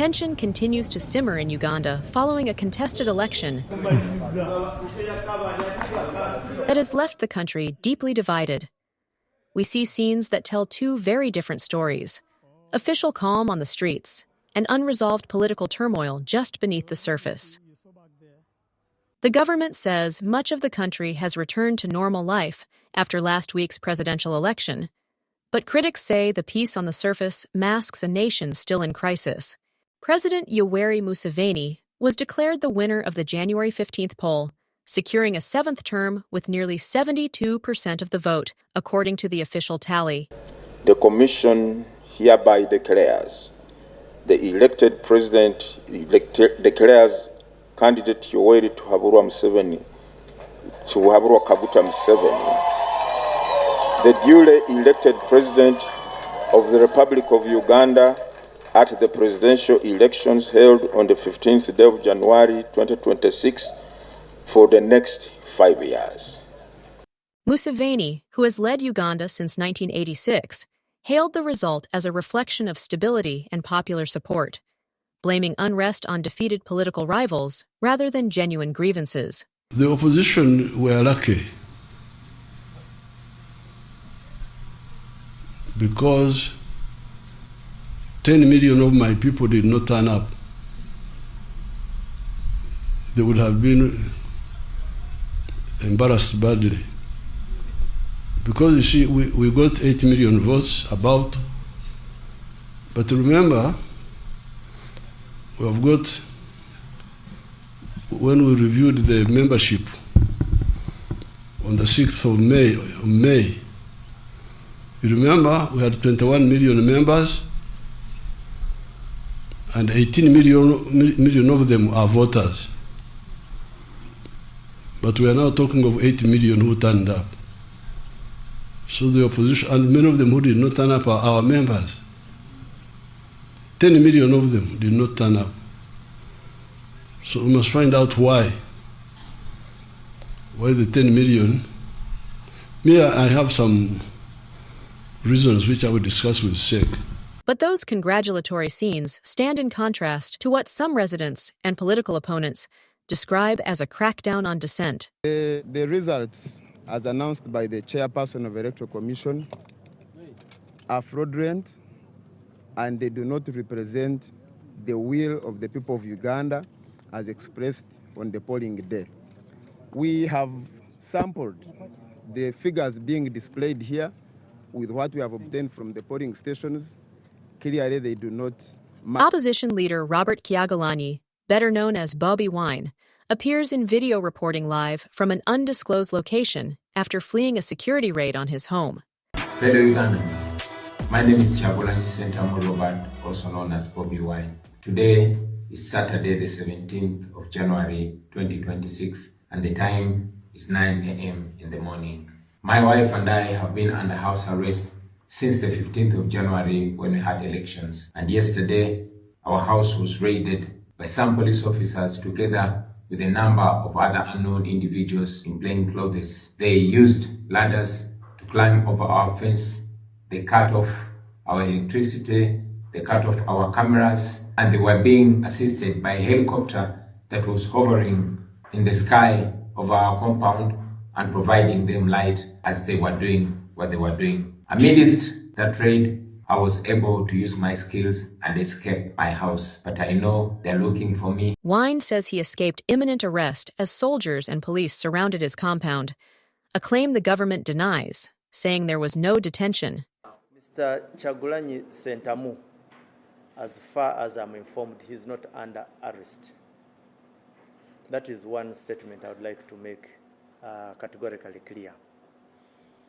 Tension continues to simmer in Uganda following a contested election that has left the country deeply divided. We see scenes that tell two very different stories: official calm on the streets and unresolved political turmoil just beneath the surface. The government says much of the country has returned to normal life after last week's presidential election, but critics say the peace on the surface masks a nation still in crisis. President Yoweri Museveni was declared the winner of the January 15th poll, securing a seventh term with nearly 72% of the vote, according to the official tally. The Commission hereby declares the elected president declares candidate Yoweri Museveni the duly elected president of the Republic of Uganda at the presidential elections held on the 15th day of January 2026 for the next 5 years. Museveni, who has led Uganda since 1986, hailed the result as a reflection of stability and popular support, blaming unrest on defeated political rivals rather than genuine grievances. The opposition were lucky because 10 million of my people did not turn up. They would have been embarrassed badly. Because you see, we got 8 million votes about, but remember, we have got, when we reviewed the membership on the 6th of May, you remember we had 21 million members and 18 million of them are voters. But we are now talking of 8 million who turned up. So the opposition, and many of them who did not turn up are our members. 10 million of them did not turn up. So we must find out why. Why the 10 million? Me, I have some reasons which I will discuss with SEC. But those congratulatory scenes stand in contrast to what some residents and political opponents describe as a crackdown on dissent. The results, as announced by the chairperson of the Electoral Commission, are fraudulent and they do not represent the will of the people of Uganda as expressed on the polling day. We have sampled the figures being displayed here with what we have obtained from the polling stations. Clearly, they do not match. Opposition leader Robert Kyagulanyi, better known as Bobi Wine, appears in video reporting live from an undisclosed location after fleeing a security raid on his home. Fellow Ugandans, my name is Kyagulanyi Ssentamu Robert, also known as Bobi Wine. Today is Saturday, the 17th of January 2026, and the time is 9 a.m. in the morning. My wife and I have been under house arrest since the 15th of January when we had elections. And yesterday, our house was raided by some police officers together with a number of other unknown individuals in plain clothes. They used ladders to climb over our fence. They cut off our electricity. They cut off our cameras. And they were being assisted by a helicopter that was hovering in the sky over our compound and providing them light as they were doing what they were doing. Amidst that raid, I was able to use my skills and escape my house, but I know they're looking for me. Wine says he escaped imminent arrest as soldiers and police surrounded his compound, a claim the government denies, saying there was no detention. Mr. Kyagulanyi Ssentamu, as far as I'm informed, he's not under arrest. That is one statement I would like to make categorically clear.